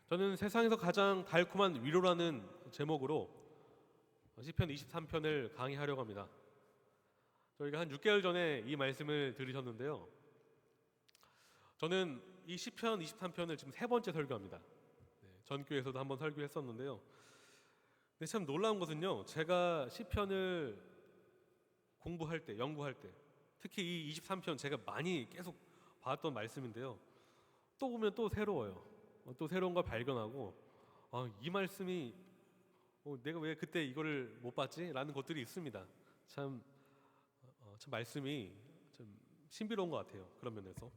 저는 세상에서 가장 달콤한 위로라는 제목으로 시편 23편을 강의하려고 합니다. 저희가 한 6개월 전에 이 말씀을 들으셨는데요. 저는 이 시편 23편을 지금 세 번째 설교합니다. 전 교회에서도 한번 설교했었는데요. 근데 참 놀라운 것은요, 제가 시편을 공부할 때, 연구할 때, 특히 이 23편 제가 많이 계속 봤던 말씀인데요. 또 보면 또 새로워요. 또 새로운 걸 발견하고, 이 말씀이 내가 왜 그때 이거를 못 봤지? 라는 것들이 있습니다. 참 말씀이 좀 신비로운 것 같아요. 그런 면에서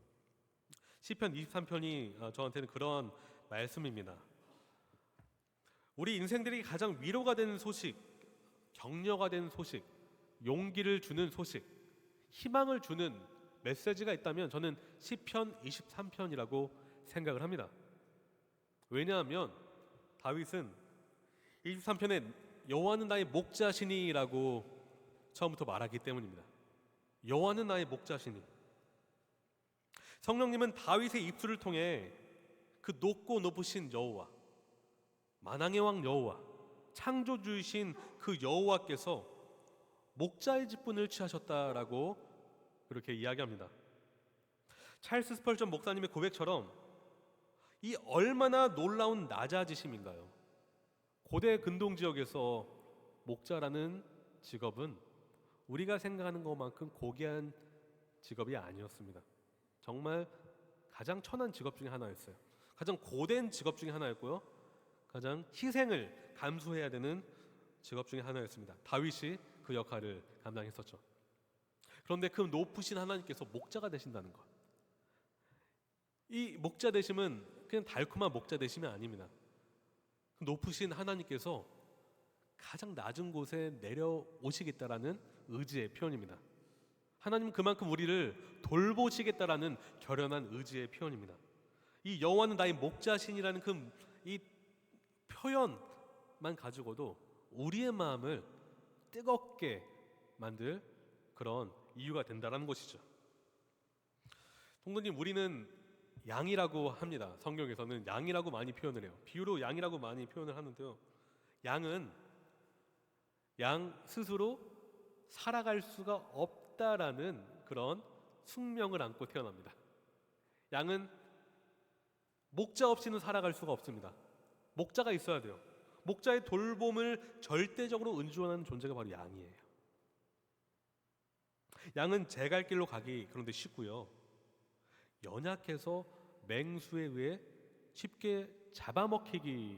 시편 23편이 저한테는 그런 말씀입니다. 우리 인생들이 가장 위로가 되는 소식, 격려가 되는 소식, 용기를 주는 소식, 희망을 주는 메시지가 있다면 저는 시편 23편이라고 생각을 합니다. 왜냐하면 다윗은 23편에 여호와는 나의 목자시니라고 처음부터 말하기 때문입니다. 여호와는 나의 목자시니. 성령님은 다윗의 입술을 통해 그 높고 높으신 여호와, 만왕의 왕 여호와, 창조주이신 그 여호와께서 목자의 직분을 취하셨다라고 그렇게 이야기합니다. 찰스 스펄전 목사님의 고백처럼 이 얼마나 놀라운 낮아지심인가요? 고대 근동 지역에서 목자라는 직업은 우리가 생각하는 것만큼 고귀한 직업이 아니었습니다. 정말 가장 천한 직업 중에 하나였어요. 가장 고된 직업 중에 하나였고요. 가장 희생을 감수해야 되는 직업 중에 하나였습니다. 다윗이 그 역할을 감당했었죠. 그런데 그 높으신 하나님께서 목자가 되신다는 것, 이 목자 되심은 그냥 달콤한 목자 되심이 아닙니다. 그 높으신 하나님께서 가장 낮은 곳에 내려오시겠다라는 의지의 표현입니다. 하나님은 그만큼 우리를 돌보시겠다라는 결연한 의지의 표현입니다. 이 여호와는 나의 목자신이라는 이 표현만 가지고도 우리의 마음을 뜨겁게 만들 그런 이유가 된다는 것이죠. 동동님, 우리는 양이라고 합니다. 성경에서는 양이라고 많이 표현을 해요. 비유로 양이라고 많이 표현을 하는데요. 양은 양 스스로 살아갈 수가 없다라는 그런 숙명을 안고 태어납니다. 양은 목자 없이는 살아갈 수가 없습니다. 목자가 있어야 돼요. 목자의 돌봄을 절대적으로 은주하는 존재가 바로 양이에요. 양은 제 갈 길로 가기 그런데 쉽고요. 연약해서 맹수에 의해 쉽게 잡아먹히기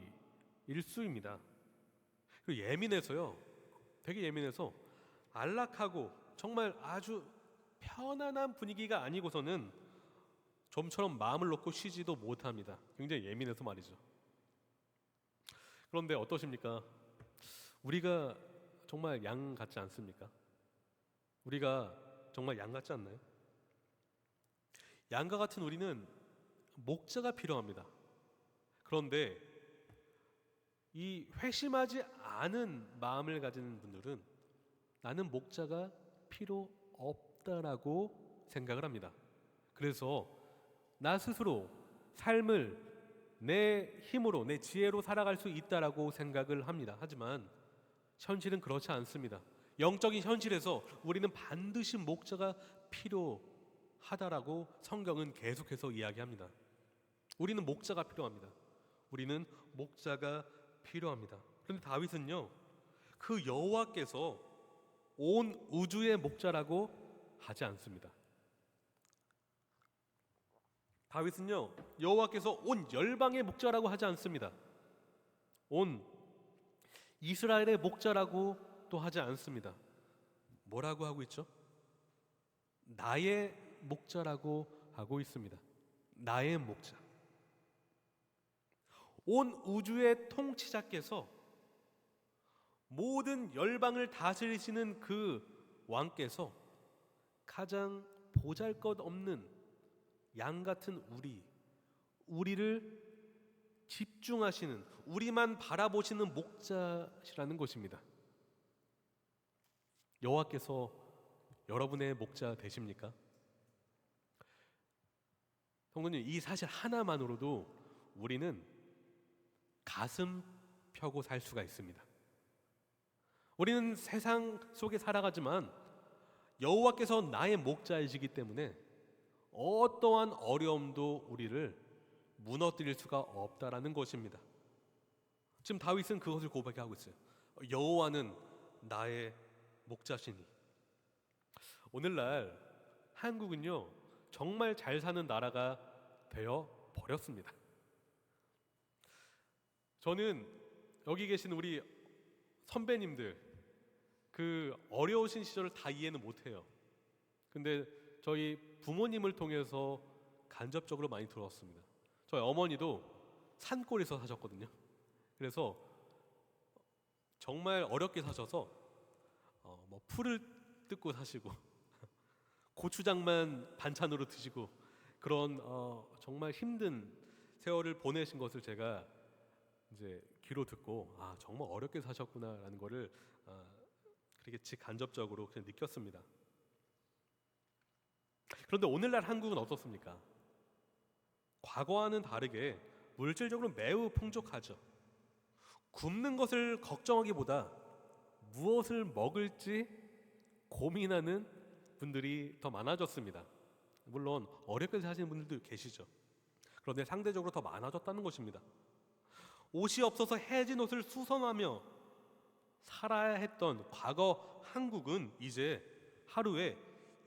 일쑤입니다. 그리고 예민해서요. 되게 예민해서 안락하고 정말 아주 편안한 분위기가 아니고서는 좀처럼 마음을 놓고 쉬지도 못합니다. 굉장히 예민해서 말이죠. 그런데 어떠십니까? 우리가 정말 양 같지 않습니까? 우리가 정말 양 같지 않나요? 양과 같은 우리는 목자가 필요합니다. 그런데 이 회심하지 않은 마음을 가진 분들은 나는 목자가 필요 없다라고 생각을 합니다. 그래서 나 스스로 삶을 내 힘으로, 내 지혜로 살아갈 수 있다라고 생각을 합니다. 하지만 현실은 그렇지 않습니다. 영적인 현실에서 우리는 반드시 목자가 필요하다라고 성경은 계속해서 이야기합니다. 우리는 목자가 필요합니다. 우리는 목자가 필요합니다. 그런데 다윗은요, 그 여호와께서 온 우주의 목자라고 하지 않습니다. 다윗은요, 여호와께서 온 열방의 목자라고 하지 않습니다. 온 이스라엘의 목자라고 또 하지 않습니다. 뭐라고 하고 있죠? 나의 목자라고 하고 있습니다. 나의 목자. 온 우주의 통치자께서 모든 열방을 다스리시는 그 왕께서 가장 보잘것없는 양 같은 우리를 집중하시는, 우리만 바라보시는 목자시라는 것입니다. 여호와께서 여러분의 목자 되십니까? 성도님, 이 사실 하나만으로도 우리는 가슴 펴고 살 수가 있습니다. 우리는 세상 속에 살아가지만 여호와께서 나의 목자이시기 때문에 어떠한 어려움도 우리를 무너뜨릴 수가 없다라는 것입니다. 지금 다윗은 그것을 고백하고 있어요. 여호와는 나의 목자시니. 오늘날 한국은요, 정말 잘 사는 나라가 되어 버렸습니다. 저는 여기 계신 우리 선배님들 그 어려우신 시절을 다 이해는 못해요. 근데 저희 부모님을 통해서 간접적으로 많이 들었습니다. 저희 어머니도 산골에서 사셨거든요. 그래서 정말 어렵게 사셔서 뭐 풀을 뜯고 사시고 고추장만 반찬으로 드시고 그런 정말 힘든 세월을 보내신 것을 제가 이제 귀로 듣고 정말 어렵게 사셨구나라는 거를 그렇게 간접적으로 그냥 느꼈습니다. 그런데 오늘날 한국은 어떻습니까? 과거와는 다르게 물질적으로 매우 풍족하죠. 굶는 것을 걱정하기보다 무엇을 먹을지 고민하는 분들이 더 많아졌습니다. 물론 어렵게 사시는 분들도 계시죠. 그런데 상대적으로 더 많아졌다는 것입니다. 옷이 없어서 해진 옷을 수선하며 살아야 했던 과거 한국은 이제 하루에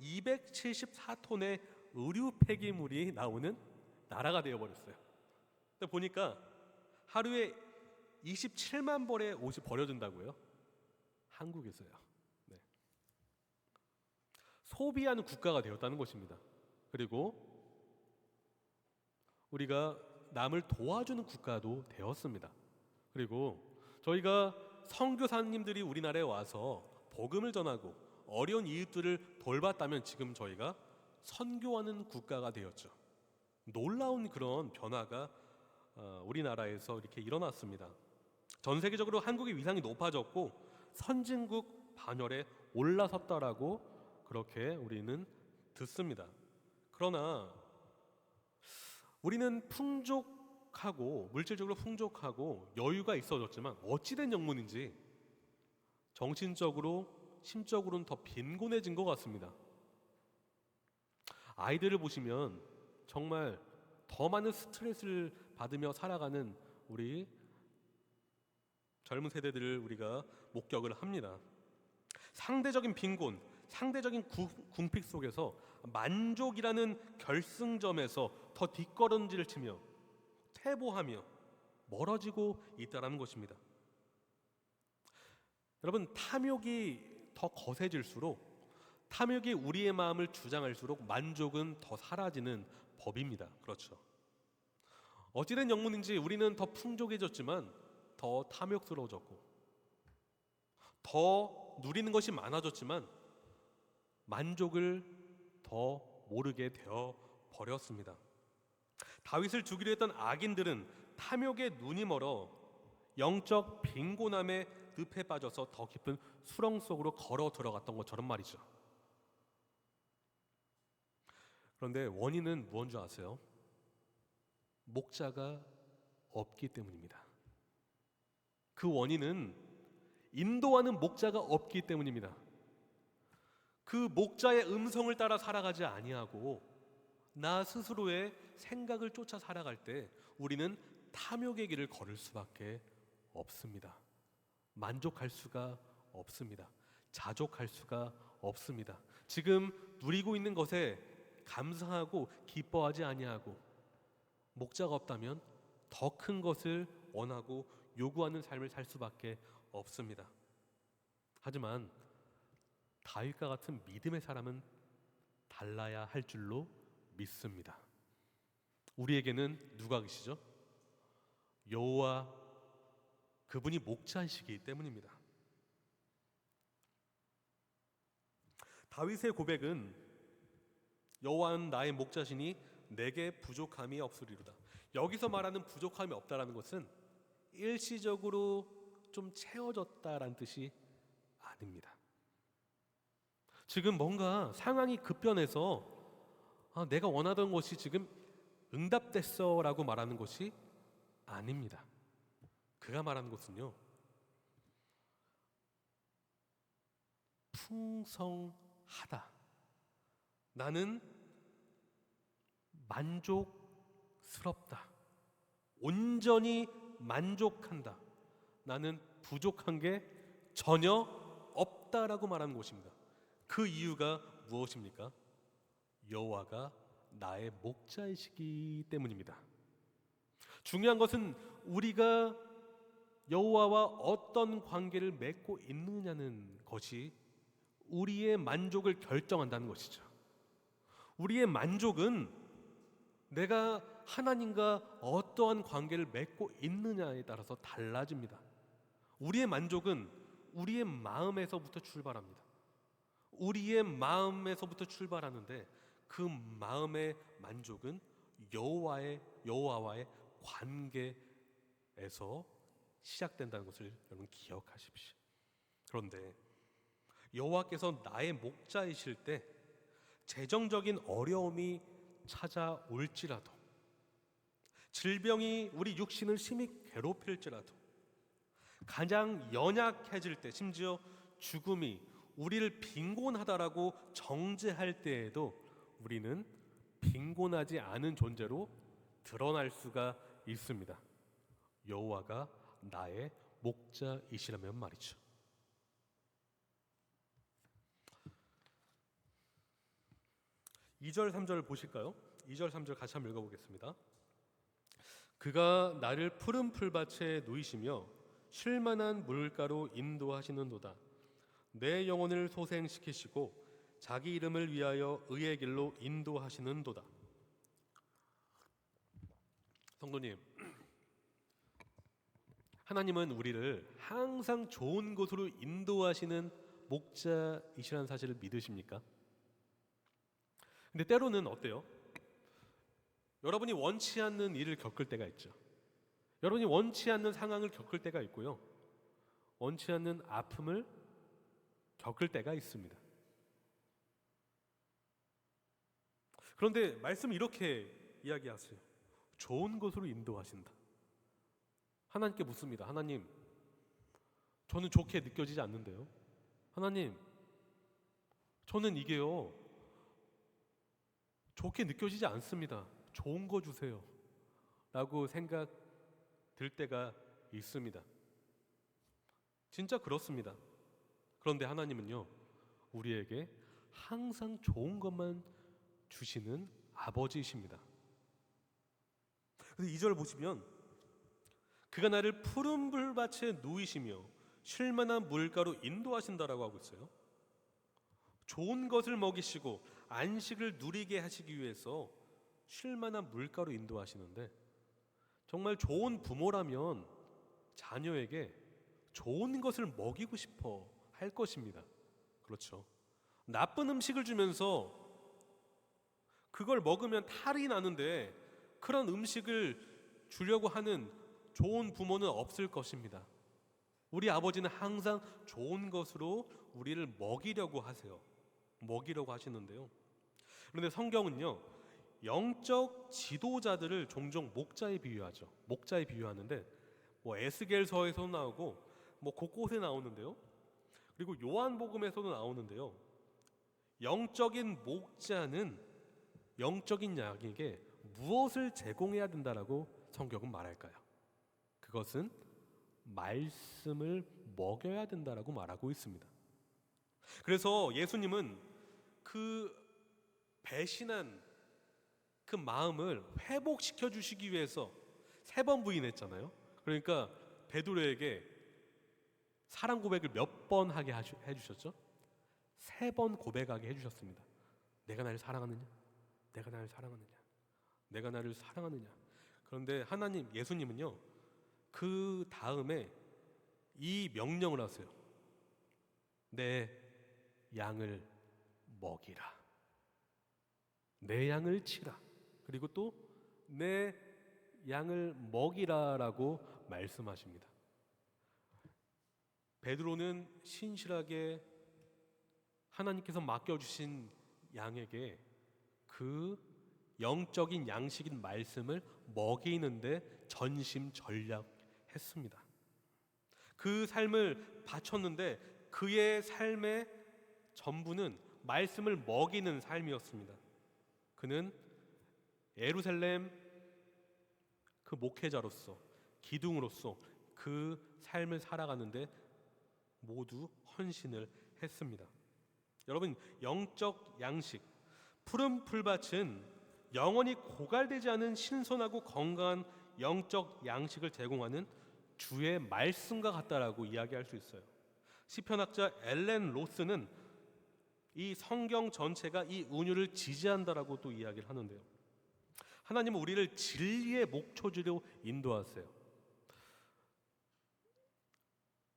274톤의 의류 폐기물이 나오는 나라가 되어버렸어요. 보니까 하루에 27만 벌의 옷이 버려진다고요? 한국에서요. 네. 소비하는 국가가 되었다는 것입니다. 그리고 우리가 남을 도와주는 국가도 되었습니다. 그리고 저희가 선교사님들이 우리나라에 와서 복음을 전하고 어려운 이웃들을 돌봤다면 지금 저희가 선교하는 국가가 되었죠. 놀라운 그런 변화가 우리나라에서 이렇게 일어났습니다. 전 세계적으로 한국의 위상이 높아졌고 선진국 반열에 올라섰다라고 그렇게 우리는 듣습니다. 그러나 우리는 풍족하고 물질적으로 풍족하고 여유가 있어졌지만 어찌된 영문인지 정신적으로 심적으로는 더 빈곤해진 것 같습니다. 아이들을 보시면 정말 더 많은 스트레스를 받으며 살아가는 우리 젊은 세대들을 우리가 목격을 합니다. 상대적인 빈곤, 상대적인 궁핍 속에서 만족이라는 결승점에서 더 뒷걸음질을 치며 퇴보하며 멀어지고 있다는 것입니다. 여러분, 탐욕이 더 거세질수록 탐욕이 우리의 마음을 주장할수록 만족은 더 사라지는 법입니다. 그렇죠. 어찌된 영문인지 우리는 더 풍족해졌지만 더 탐욕스러워졌고 더 누리는 것이 많아졌지만 만족을 더 모르게 되어 버렸습니다. 다윗을 죽이려 했던 악인들은 탐욕에 눈이 멀어 영적 빈곤함의 늪에 빠져서 더 깊은 수렁 속으로 걸어 들어갔던 것처럼 말이죠. 그런데 원인은 무엇인 줄 아세요? 목자가 없기 때문입니다. 그 원인은 인도하는 목자가 없기 때문입니다. 그 목자의 음성을 따라 살아가지 아니하고 나 스스로의 생각을 쫓아 살아갈 때 우리는 탐욕의 길을 걸을 수밖에 없습니다. 만족할 수가 없습니다. 자족할 수가 없습니다. 지금 누리고 있는 것에 감사하고 기뻐하지 아니하고 목자가 없다면 더 큰 것을 원하고 요구하는 삶을 살 수밖에 없습니다. 하지만 다윗과 같은 믿음의 사람은 달라야 할 줄로 믿습니다. 우리에게는 누가 계시죠? 여호와, 그분이 목자이시기 때문입니다. 다윗의 고백은 여호와는 나의 목자시니 내게 부족함이 없으리로다. 여기서 말하는 부족함이 없다라는 것은 일시적으로 좀 채워졌다라는 뜻이 아닙니다. 지금 뭔가 상황이 급변해서 내가 원하던 것이 지금 응답됐어라고 말하는 것이 아닙니다. 그가 말하는 것은요, 풍성하다. 나는 만족스럽다. 온전히 만족한다. 나는 부족한 게 전혀 없다라고 말하는 것입니다. 그 이유가 무엇입니까? 여호와가 나의 목자이시기 때문입니다. 중요한 것은 우리가 여호와와 어떤 관계를 맺고 있느냐는 것이 우리의 만족을 결정한다는 것이죠. 우리의 만족은 내가 하나님과 어떠한 관계를 맺고 있느냐에 따라서 달라집니다. 우리의 만족은 우리의 마음에서부터 출발합니다. 우리의 마음에서부터 출발하는데 그 마음의 만족은 여호와와의 관계에서 시작된다는 것을 여러분 기억하십시오. 그런데 여호와께서 나의 목자이실 때 재정적인 어려움이 찾아올지라도, 질병이 우리 육신을 심히 괴롭힐지라도, 가장 연약해질 때, 심지어 죽음이 우리를 빈곤하다라고 정죄할 때에도 우리는 빈곤하지 않은 존재로 드러날 수가 있습니다. 여호와가 나의 목자이시라면 말이죠. 2절 3절 보실까요? 2절 3절 같이 한번 읽어보겠습니다. 그가 나를 푸른 풀밭에 누이시며 쉴만한 물가로 인도하시는도다. 내 영혼을 소생시키시고 자기 이름을 위하여 의의 길로 인도하시는도다. 성도님, 하나님은 우리를 항상 좋은 곳으로 인도하시는 목자이시라는 사실을 믿으십니까? 근데 때로는 어때요? 여러분이 원치 않는 일을 겪을 때가 있죠. 여러분이 원치 않는 상황을 겪을 때가 있고요, 원치 않는 아픔을 겪을 때가 있습니다. 그런데 말씀은 이렇게 이야기하세요. 좋은 곳으로 인도하신다. 하나님께 묻습니다. 하나님, 저는 좋게 느껴지지 않는데요. 하나님, 저는 이게요 좋게 느껴지지 않습니다. 좋은 거 주세요 라고 생각 들 때가 있습니다. 진짜 그렇습니다. 그런데 하나님은요, 우리에게 항상 좋은 것만 주시는 아버지이십니다. 그래서 2절 보시면 그가 나를 푸른 풀밭에 누이시며 쉴만한 물가로 인도하신다라고 하고 있어요. 좋은 것을 먹이시고 안식을 누리게 하시기 위해서 쉴만한 물가로 인도하시는데, 정말 좋은 부모라면 자녀에게 좋은 것을 먹이고 싶어 할 것입니다. 그렇죠. 나쁜 음식을 주면서 그걸 먹으면 탈이 나는데 그런 음식을 주려고 하는 좋은 부모는 없을 것입니다. 우리 아버지는 항상 좋은 것으로 우리를 먹이려고 하세요. 먹이려고 하시는데요. 그런데 성경은요, 영적 지도자들을 종종 목자에 비유하죠. 목자에 비유하는데 에스겔서에서도 나오고 곳곳에 나오는데요. 그리고 요한복음에서도 나오는데요. 영적인 목자는 영적인 양에게 무엇을 제공해야 된다라고 성경은 말할까요? 그것은 말씀을 먹여야 된다라고 말하고 있습니다. 그래서 예수님은 그 배신한 그 마음을 회복시켜 주시기 위해서 3번 부인했잖아요. 그러니까 베드로에게 사랑 고백을 몇 번 하게 해주셨죠? 3번 고백하게 해주셨습니다. 내가 나를 사랑하느냐? 내가 나를 사랑하느냐? 내가 나를 사랑하느냐? 그런데 하나님, 예수님은요, 그 다음에 이 명령을 하세요. 내 양을 먹이라. 내 양을 치라. 그리고 또 내 양을 먹이라라고 말씀하십니다. 베드로는 신실하게 하나님께서 맡겨주신 양에게 그 영적인 양식인 말씀을 먹이는데 전심전력했습니다. 그 삶을 바쳤는데 그의 삶의 전부는 말씀을 먹이는 삶이었습니다. 그는 예루살렘 그 목회자로서, 기둥으로서 그 삶을 살아가는데 모두 헌신을 했습니다. 여러분, 영적 양식, 푸른 풀밭은 영원히 고갈되지 않은 신선하고 건강한 영적 양식을 제공하는 주의 말씀과 같다라고 이야기할 수 있어요. 시편학자 엘렌 로스는 이 성경 전체가 이 은유를 지지한다라고 또 이야기를 하는데요. 하나님은 우리를 진리의 목초지로 인도하세요.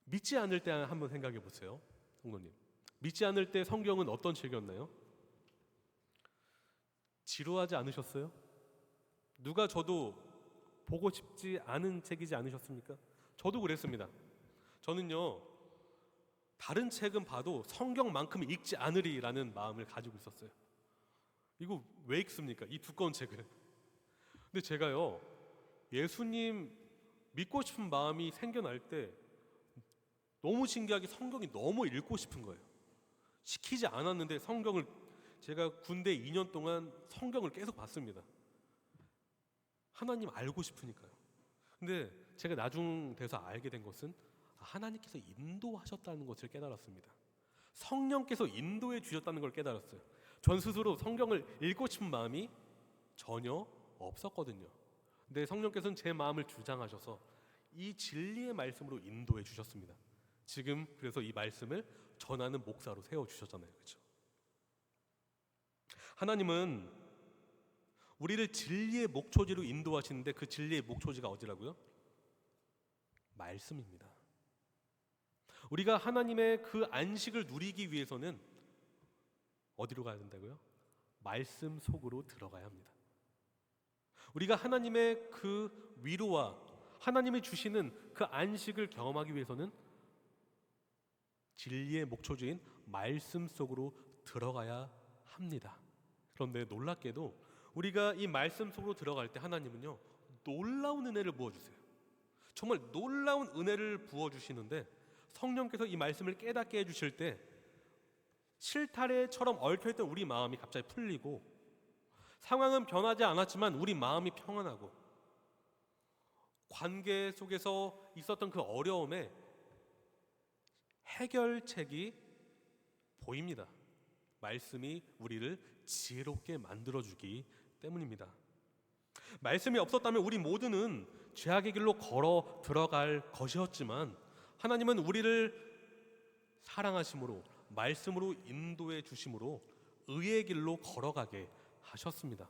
믿지 않을 때 한번 생각해 보세요, 성도님. 믿지 않을 때 성경은 어떤 책이었나요? 지루하지 않으셨어요? 누가 저도 보고 싶지 않은 책이지 않으셨습니까? 저도 그랬습니다. 저는요, 다른 책은 봐도 성경만큼 읽지 않으리라는 마음을 가지고 있었어요. 이거 왜 읽습니까? 이 두꺼운 책을. 근데 제가요, 예수님 믿고 싶은 마음이 생겨날 때 너무 신기하게 성경이 너무 읽고 싶은 거예요. 시키지 않았는데 성경을, 제가 군대 2년 동안 성경을 계속 봤습니다. 하나님 알고 싶으니까요. 근데 제가 나중 돼서 알게 된 것은 하나님께서 인도하셨다는 것을 깨달았습니다. 성령께서 인도해 주셨다는 걸 깨달았어요. 전 스스로 성경을 읽고 싶은 마음이 전혀 없었거든요. 근데 성령께서는 제 마음을 주장하셔서 이 진리의 말씀으로 인도해 주셨습니다. 지금 그래서 이 말씀을 전하는 목사로 세워주셨잖아요. 그렇죠? 하나님은 우리를 진리의 목초지로 인도하시는데 그 진리의 목초지가 어디라고요? 말씀입니다. 우리가 하나님의 그 안식을 누리기 위해서는 어디로 가야 된다고요? 말씀 속으로 들어가야 합니다. 우리가 하나님의 그 위로와 하나님이 주시는 그 안식을 경험하기 위해서는 진리의 목초지인 말씀 속으로 들어가야 합니다. 그런데 놀랍게도 우리가 이 말씀 속으로 들어갈 때 하나님은요, 놀라운 은혜를 부어주세요. 정말 놀라운 은혜를 부어주시는데 성령께서 이 말씀을 깨닫게 해주실 때 실타래처럼 얽혀있던 우리 마음이 갑자기 풀리고, 상황은 변하지 않았지만 우리 마음이 평안하고, 관계 속에서 있었던 그 어려움에 해결책이 보입니다. 말씀이 우리를 지혜롭게 만들어주기 때문입니다. 말씀이 없었다면 우리 모두는 죄악의 길로 걸어 들어갈 것이었지만 하나님은 우리를 사랑하심으로 말씀으로 인도해 주심으로 의의 길로 걸어가게 하셨습니다.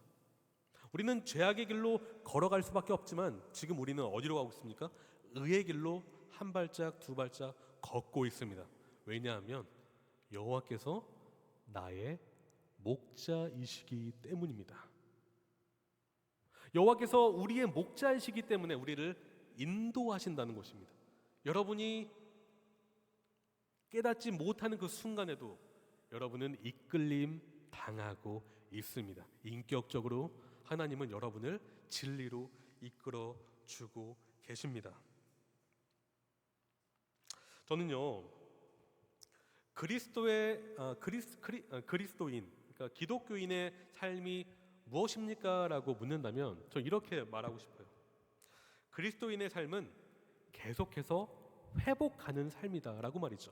우리는 죄악의 길로 걸어갈 수밖에 없지만 지금 우리는 어디로 가고 있습니까? 의의 길로 한 발짝 두 발짝 걷고 있습니다. 왜냐하면 여호와께서 나의 목자이시기 때문입니다. 여호와께서 우리의 목자이시기 때문에 우리를 인도하신다는 것입니다. 여러분이 깨닫지 못하는 그 순간에도 여러분은 이끌림 당하고 있습니다. 인격적으로 하나님은 여러분을 진리로 이끌어 주고 계십니다. 저는요, 그리스도인, 그러니까 기독교인의 삶이 무엇입니까? 라고 묻는다면 저 이렇게 말하고 싶어요. 그리스도인의 삶은 계속해서 회복하는 삶이다 라고 말이죠.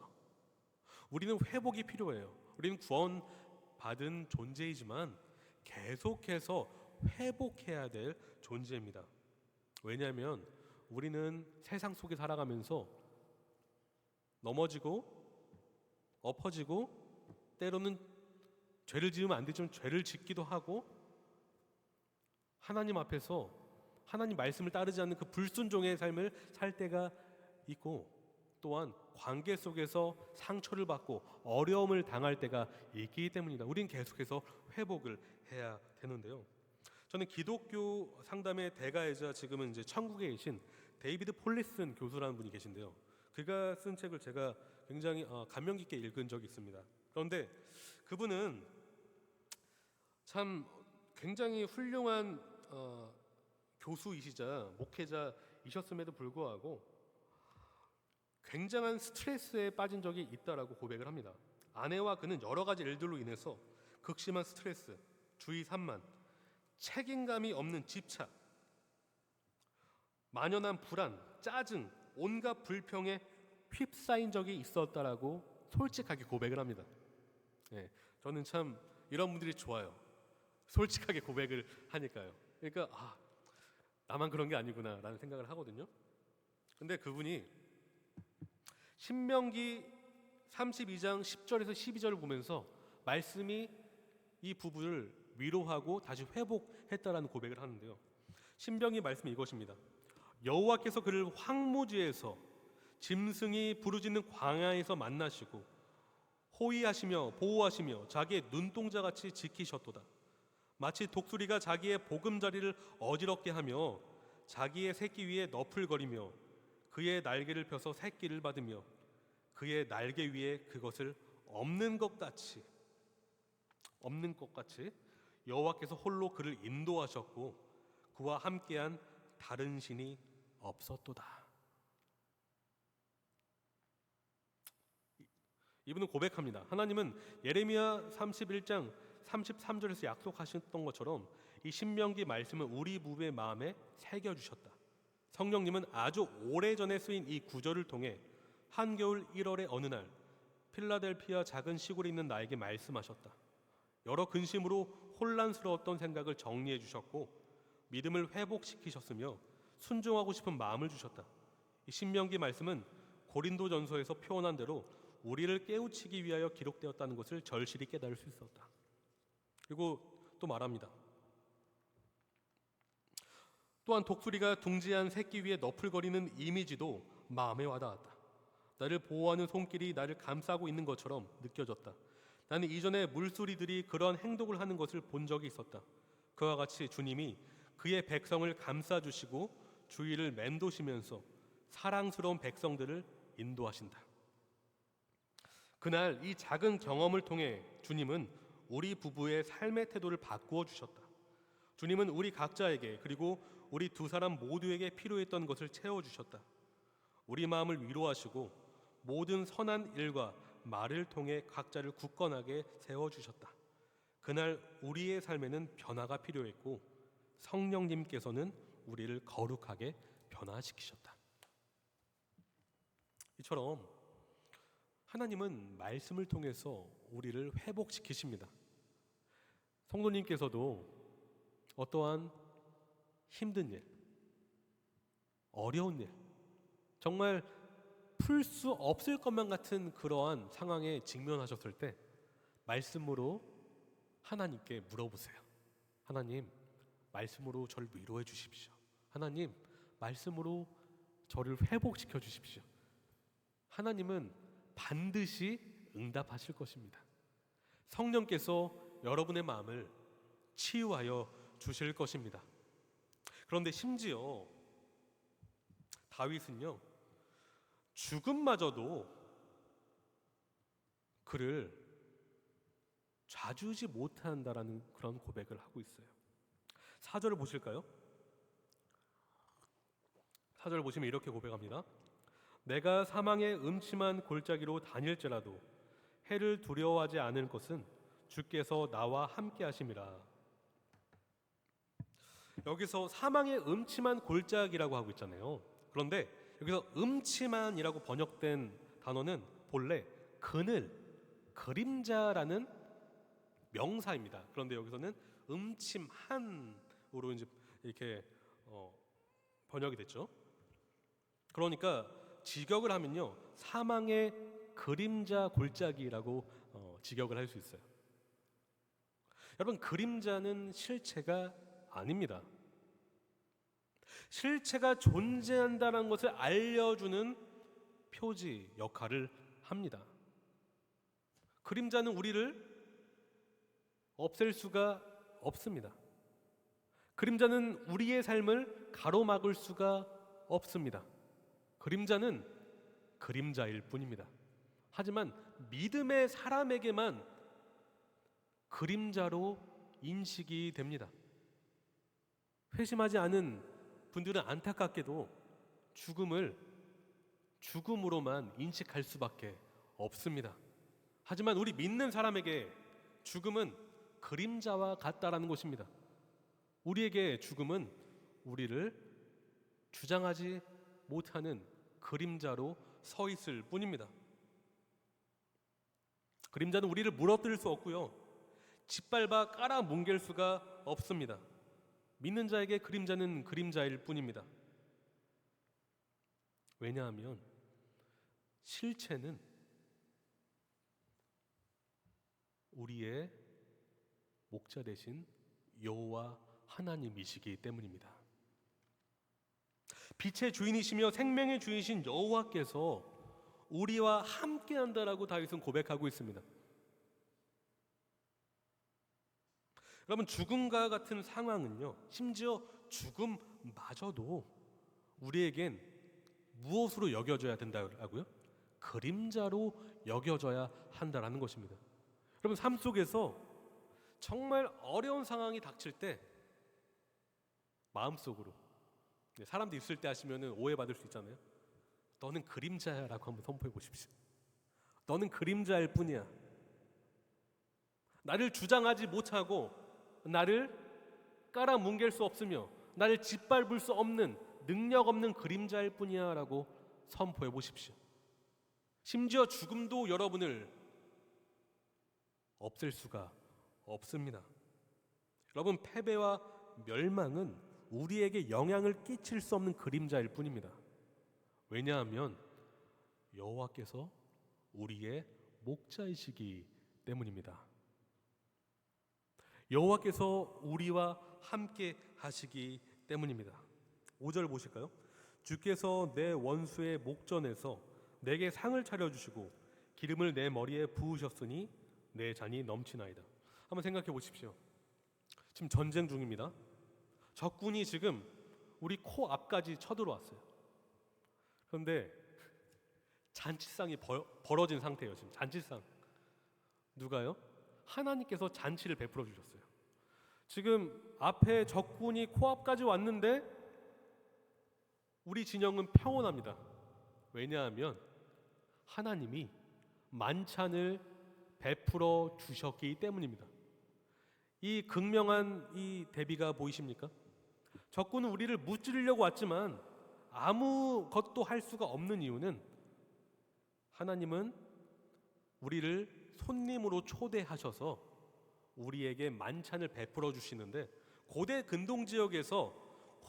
우리는 회복이 필요해요. 우리는 구원받은 존재이지만 계속해서 회복해야 될 존재입니다. 왜냐하면 우리는 세상 속에 살아가면서 넘어지고 엎어지고 때로는 죄를 지으면 안 되지만 죄를 짓기도 하고, 하나님 앞에서 하나님 말씀을 따르지 않는 그 불순종의 삶을 살 때가 있고, 또한 관계 속에서 상처를 받고 어려움을 당할 때가 있기 때문이다. 우리는 계속해서 회복을 해야 되는데요. 저는 기독교 상담의 대가이자 지금은 이제 천국에 계신 데이비드 폴리슨 교수라는 분이 계신데요. 그가 쓴 책을 제가 굉장히 감명 깊게 읽은 적이 있습니다. 그런데 그분은 참 굉장히 훌륭한 교수이시자 목회자이셨음에도 불구하고 굉장한 스트레스에 빠진 적이 있다라고 고백을 합니다. 아내와 그는 여러 가지 일들로 인해서 극심한 스트레스, 주의 산만, 책임감이 없는 집착, 만연한 불안, 짜증, 온갖 불평에 휩싸인 적이 있었다라고 솔직하게 고백을 합니다. 예, 저는 참 이런 분들이 좋아요. 솔직하게 고백을 하니까요. 그러니까 나만 그런 게 아니구나라는 생각을 하거든요. 근데 그분이 신명기 32장 10절에서 12절을 보면서 말씀이 이 부부를 위로하고 다시 회복했다라는 고백을 하는데요. 신명기 말씀이 이것입니다. 여호와께서 그를 황무지에서 짐승이 부르짖는 광야에서 만나시고 호위하시며 보호하시며 자기의 눈동자같이 지키셨도다. 마치 독수리가 자기의 보금자리를 어지럽게 하며 자기의 새끼 위에 너풀거리며 그의 날개를 펴서 새끼를 받으며 그의 날개 위에 그것을 없는 것 같이 여호와께서 홀로 그를 인도하셨고 그와 함께한 다른 신이 없었도다. 이분은 고백합니다. 하나님은 예레미야 31장 33절에서 약속하셨던 것처럼 이 신명기 말씀을 우리 부부의 마음에 새겨주셨다. 성령님은 아주 오래전에 쓰인 이 구절을 통해 한겨울 1월의 어느 날 필라델피아 작은 시골에 있는 나에게 말씀하셨다. 여러 근심으로 혼란스러웠던 생각을 정리해 주셨고 믿음을 회복시키셨으며 순종하고 싶은 마음을 주셨다. 이 신명기 말씀은 고린도전서에서 표현한 대로 우리를 깨우치기 위하여 기록되었다는 것을 절실히 깨달을 수 있었다. 그리고 또 말합니다. 또한 독수리가 둥지한 새끼 위에 너풀거리는 이미지도 마음에 와닿았다. 나를 보호하는 손길이 나를 감싸고 있는 것처럼 느껴졌다. 나는 이전에 물소리들이 그러한 행동을 하는 것을 본 적이 있었다. 그와 같이 주님이 그의 백성을 감싸주시고 주위를 맴도시면서 사랑스러운 백성들을 인도하신다. 그날 이 작은 경험을 통해 주님은 우리 부부의 삶의 태도를 바꾸어 주셨다. 주님은 우리 각자에게 그리고 우리 두 사람 모두에게 필요했던 것을 채워주셨다. 우리 마음을 위로하시고 모든 선한 일과 말을 통해 각자를 굳건하게 세워주셨다. 그날 우리의 삶에는 변화가 필요했고 성령님께서는 우리를 거룩하게 변화시키셨다. 이처럼 하나님은 말씀을 통해서 우리를 회복시키십니다. 성도님께서도 어떠한 힘든 일, 어려운 일, 정말 풀 수 없을 것만 같은 그러한 상황에 직면하셨을 때 말씀으로 하나님께 물어보세요. 하나님, 말씀으로 저를 위로해 주십시오. 하나님, 말씀으로 저를 회복시켜 주십시오. 하나님은 반드시 응답하실 것입니다. 성령께서 여러분의 마음을 치유하여 주실 것입니다. 그런데 심지어 다윗은요, 죽음마저도 그를 좌주지 못한다라는 그런 고백을 하고 있어요. 4절을 보실까요? 4절을 보시면 이렇게 고백합니다. 내가 사망의 음침한 골짜기로 다닐지라도 해를 두려워하지 않을 것은 주께서 나와 함께 하심이라. 여기서 사망의 음침한 골짜기라고 하고 있잖아요. 그런데 여기서 음침한이라고 번역된 단어는 본래 그늘, 그림자라는 명사입니다. 그런데 여기서는 음침한으로 이제 이렇게 번역이 됐죠. 그러니까 직역을 하면요, 사망의 그림자 골짜기라고 직역을 할 수 있어요. 여러분, 그림자는 실체가 아닙니다. 실체가 존재한다는 것을 알려주는 표지 역할을 합니다. 그림자는 우리를 없앨 수가 없습니다. 그림자는 우리의 삶을 가로막을 수가 없습니다. 그림자는 그림자일 뿐입니다. 하지만 믿음의 사람에게만 그림자로 인식이 됩니다. 회심하지 않은 분들은 안타깝게도 죽음을 죽음으로만 인식할 수밖에 없습니다. 하지만 우리 믿는 사람에게 죽음은 그림자와 같다라는 것입니다. 우리에게 죽음은 우리를 주장하지 못하는 그림자로 서 있을 뿐입니다. 그림자는 우리를 물어뜯을 수 없고요, 짓밟아 깔아뭉갤 수가 없습니다. 믿는 자에게 그림자는 그림자일 뿐입니다. 왜냐하면 실체는 우리의 목자 되신 여호와 하나님이시기 때문입니다. 빛의 주인이시며 생명의 주인이신 여호와께서 우리와 함께한다라고 다윗은 고백하고 있습니다. 여러분, 죽음과 같은 상황은요, 심지어 죽음마저도 우리에겐 무엇으로 여겨져야 된다고요? 그림자로 여겨져야 한다라는 것입니다. 여러분, 삶 속에서 정말 어려운 상황이 닥칠 때 마음속으로, 사람들 있을 때 하시면 오해받을 수 있잖아요. 너는 그림자야 라고 한번 선포해 보십시오. 너는 그림자일 뿐이야. 나를 주장하지 못하고 나를 깔아뭉갤 수 없으며 나를 짓밟을 수 없는 능력 없는 그림자일 뿐이야 라고 선포해 보십시오. 심지어 죽음도 여러분을 없앨 수가 없습니다. 여러분, 패배와 멸망은 우리에게 영향을 끼칠 수 없는 그림자일 뿐입니다. 왜냐하면 여호와께서 우리의 목자이시기 때문입니다. 여호와께서 우리와 함께 하시기 때문입니다. 5절 보실까요? 주께서 내 원수의 목전에서 내게 상을 차려주시고 기름을 내 머리에 부으셨으니 내 잔이 넘치나이다. 한번 생각해 보십시오. 지금 전쟁 중입니다. 적군이 지금 우리 코 앞까지 쳐들어왔어요. 그런데 잔치상이 벌어진 상태예요. 지금 잔치상. 누가요? 하나님께서 잔치를 베풀어 주셨어요. 지금 앞에 적군이 코앞까지 왔는데 우리 진영은 평온합니다. 왜냐하면 하나님이 만찬을 베풀어 주셨기 때문입니다. 이 극명한 이 대비가 보이십니까? 적군은 우리를 무찌르려고 왔지만 아무것도 할 수가 없는 이유는 하나님은 우리를 손님으로 초대하셔서 우리에게 만찬을 베풀어 주시는데, 고대 근동 지역에서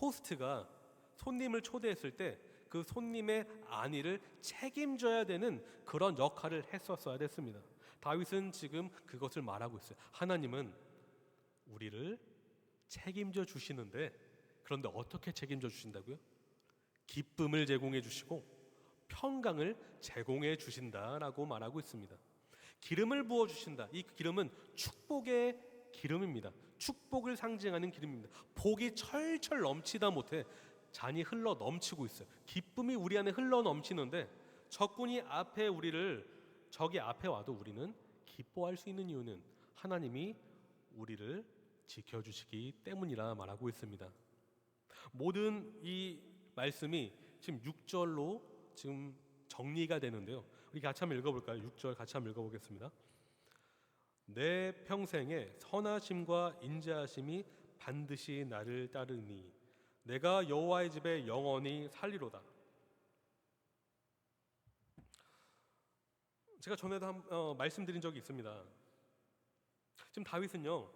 호스트가 손님을 초대했을 때 그 손님의 안위를 책임져야 되는 그런 역할을 했었어야 됐습니다. 다윗은 지금 그것을 말하고 있어요. 하나님은 우리를 책임져 주시는데, 그런데 어떻게 책임져 주신다고요? 기쁨을 제공해 주시고 평강을 제공해 주신다라고 말하고 있습니다. 기름을 부어 주신다. 이 기름은 축복의 기름입니다. 축복을 상징하는 기름입니다. 복이 철철 넘치다 못해 잔이 흘러 넘치고 있어요. 기쁨이 우리 안에 흘러 넘치는데 적군이 적이 앞에 와도 우리는 기뻐할 수 있는 이유는 하나님이 우리를 지켜주시기 때문이라 말하고 있습니다. 모든 이 말씀이 지금 6절로 지금 정리가 되는데요. 우리 같이 한번 읽어볼까요? 6절 같이 한번 읽어보겠습니다. 내 평생에 선하심과 인자하심이 반드시 나를 따르니 내가 여호와의 집에 영원히 살리로다. 제가 전에도 말씀드린 적이 있습니다. 지금 다윗은요,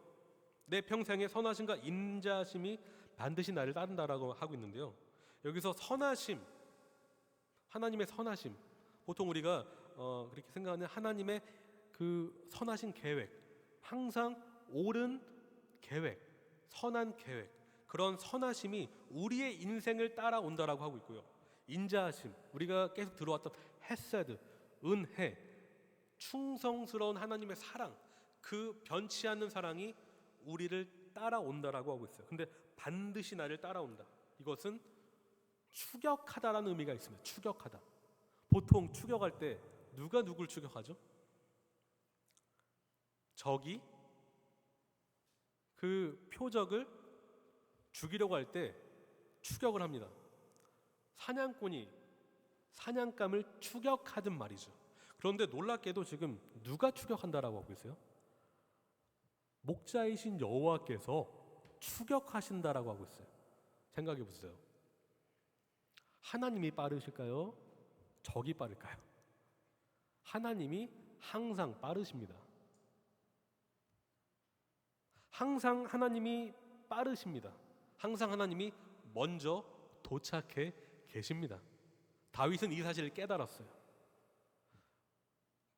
내 평생에 선하심과 인자하심이 반드시 나를 따른다라고 하고 있는데요. 여기서 선하심, 하나님의 선하심, 보통 우리가 그렇게 생각하는 하나님의 그 선하신 계획, 항상 옳은 계획, 선한 계획, 그런 선하심이 우리의 인생을 따라온다라고 하고 있고요. 인자하심, 우리가 계속 들어왔던 헤세드, 은혜, 충성스러운 하나님의 사랑, 그 변치 않는 사랑이 우리를 따라온다라고 하고 있어요. 근데 반드시 나를 따라온다. 이것은 추격하다라는 의미가 있습니다. 추격하다. 보통 추격할 때 누가 누굴 추격하죠? 적이 그 표적을 죽이려고 할 때 추격을 합니다. 사냥꾼이 사냥감을 추격하든 말이죠. 그런데 놀랍게도 지금 누가 추격한다라고 하고 있어요? 목자이신 여호와께서 추격하신다라고 하고 있어요. 생각해 보세요. 하나님이 빠르실까요? 적이 빠를까요? 하나님이 항상 빠르십니다. 항상 하나님이 빠르십니다. 항상 하나님이 먼저 도착해 계십니다. 다윗은 이 사실을 깨달았어요.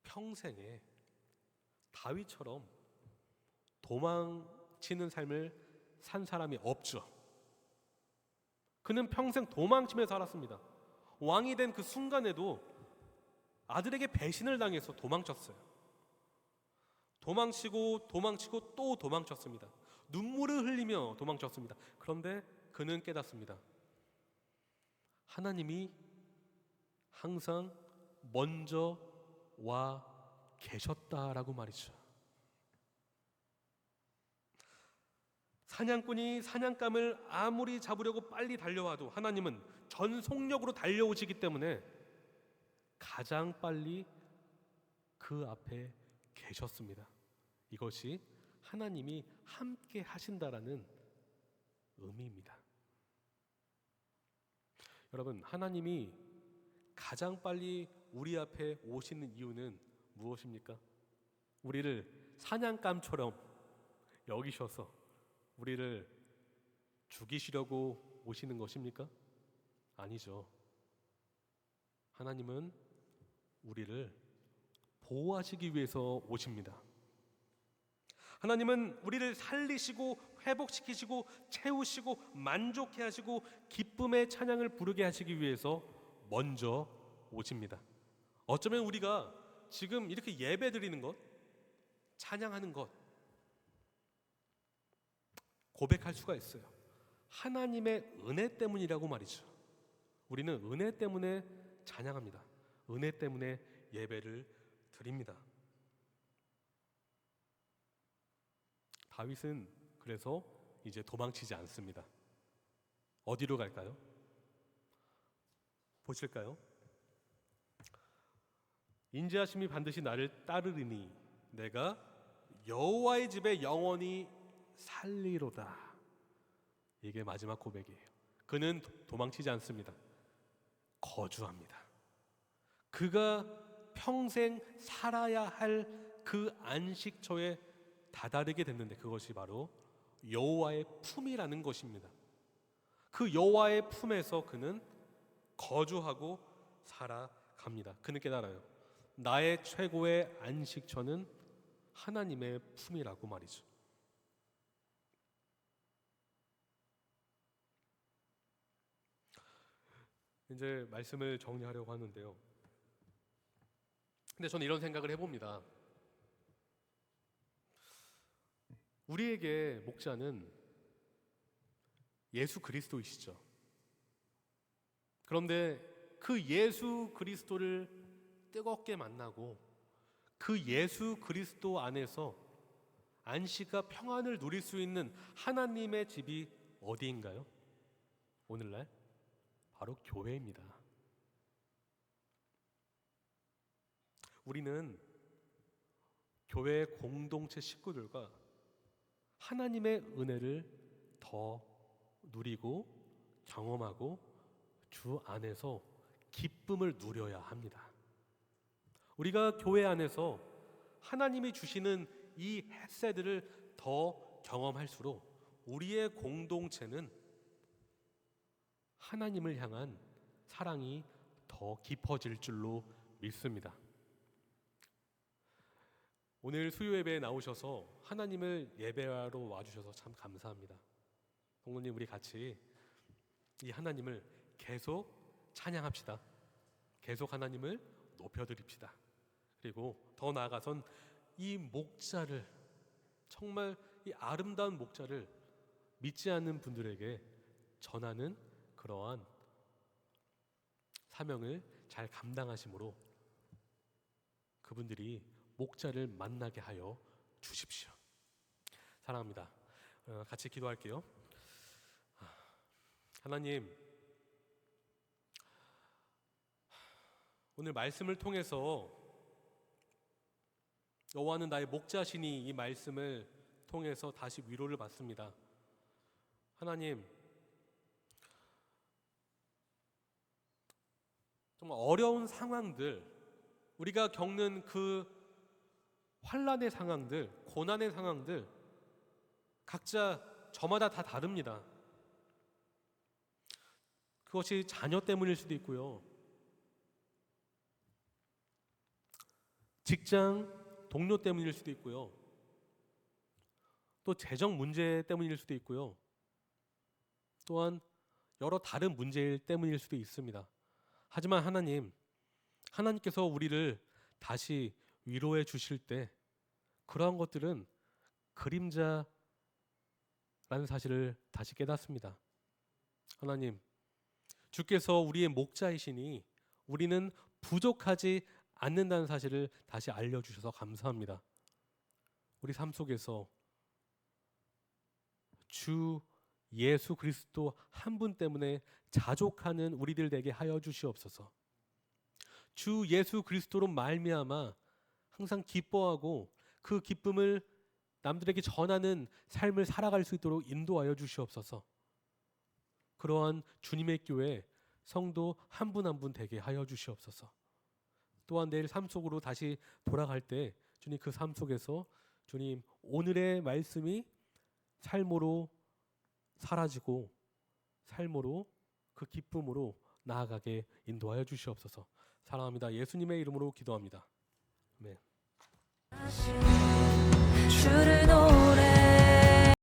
평생에 다윗처럼 도망치는 삶을 산 사람이 없죠. 그는 평생 도망치며 살았습니다. 왕이 된 그 순간에도 아들에게 배신을 당해서 도망쳤어요. 도망치고 또 도망쳤습니다. 눈물을 흘리며 도망쳤습니다. 그런데 그는 깨닫습니다. 하나님이 항상 먼저 와 계셨다라고 말이죠. 사냥꾼이 사냥감을 아무리 잡으려고 빨리 달려와도 하나님은 전속력으로 달려오시기 때문에 가장 빨리 그 앞에 계셨습니다. 이것이 하나님이 함께 하신다라는 의미입니다. 여러분, 하나님이 가장 빨리 우리 앞에 오시는 이유는 무엇입니까? 우리를 사냥감처럼 여기셔서 우리를 죽이시려고 오시는 것입니까? 아니죠. 하나님은 우리를 보호하시기 위해서 오십니다. 하나님은 우리를 살리시고 회복시키시고 채우시고 만족해 하시고 기쁨의 찬양을 부르게 하시기 위해서 먼저 오십니다. 어쩌면 우리가 지금 이렇게 예배 드리는 것, 찬양하는 것 고백할 수가 있어요. 하나님의 은혜 때문이라고 말이죠. 우리는 은혜 때문에 찬양합니다. 은혜 때문에 예배를 드립니다. 다윗은 그래서 이제 도망치지 않습니다. 어디로 갈까요? 보실까요? 인자하심이 반드시 나를 따르리니 내가 여호와의 집에 영원히 살리로다. 이게 마지막 고백이에요. 그는 도망치지 않습니다. 거주합니다. 그가 평생 살아야 할 그 안식처에 다다르게 됐는데 그것이 바로 여호와의 품이라는 것입니다. 그 여호와의 품에서 그는 거주하고 살아갑니다. 그는 깨달아요. 나의 최고의 안식처는 하나님의 품이라고 말이죠. 이제 말씀을 정리하려고 하는데요. 근데 저는 이런 생각을 해봅니다. 우리에게 목자는 예수 그리스도이시죠. 그런데 그 예수 그리스도를 뜨겁게 만나고 그 예수 그리스도 안에서 안식과 평안을 누릴 수 있는 하나님의 집이 어디인가요? 오늘날 바로 교회입니다. 우리는 교회 공동체 식구들과 하나님의 은혜를 더 누리고 경험하고 주 안에서 기쁨을 누려야 합니다. 우리가 교회 안에서 하나님이 주시는 이 햇새들을 더 경험할수록 우리의 공동체는 하나님을 향한 사랑이 더 깊어질 줄로 믿습니다. 오늘 수요 예배에 나오셔서 하나님을 예배하러 와주셔서 참 감사합니다. 동무님, 우리 같이 이 하나님을 계속 찬양합시다. 계속 하나님을 높여드립시다. 그리고 더 나아가선 이 목자를, 정말 이 아름다운 목자를 믿지 않는 분들에게 전하는 그러한 사명을 잘 감당하심으로 그분들이 목자를 만나게 하여 주십시오. 사랑합니다. 같이 기도할게요. 하나님, 오늘 말씀을 통해서 여호와는 나의 목자시니 이 말씀을 통해서 다시 위로를 받습니다. 하나님, 정말 어려운 상황들, 우리가 겪는 그 환난의 상황들, 고난의 상황들, 각자 저마다 다 다릅니다. 그것이 자녀 때문일 수도 있고요, 직장 동료 때문일 수도 있고요, 또 재정 문제 때문일 수도 있고요, 또한 여러 다른 문제 때문일 수도 있습니다. 하지만 하나님께서 우리를 다시 위로해 주실 때 그러한 것들은 그림자라는 사실을 다시 깨닫습니다. 하나님, 주께서 우리의 목자이시니 우리는 부족하지 않는다는 사실을 다시 알려주셔서 감사합니다. 우리 삶 속에서 주 예수 그리스도 한 분 때문에 자족하는 우리들 되게 하여 주시옵소서. 주 예수 그리스도로 말미암아 항상 기뻐하고 그 기쁨을 남들에게 전하는 삶을 살아갈 수 있도록 인도하여 주시옵소서. 그러한 주님의 교회 성도 한 분 한 분 되게 하여 주시옵소서. 또한 내일 삶 속으로 다시 돌아갈 때 주님 그 삶 속에서 주님 오늘의 말씀이 삶으로 사라지고 삶으로 그 기쁨으로 나아가게 인도하여 주시옵소서. 사랑합니다. 예수님의 이름으로 기도합니다. 아멘. 주를 노래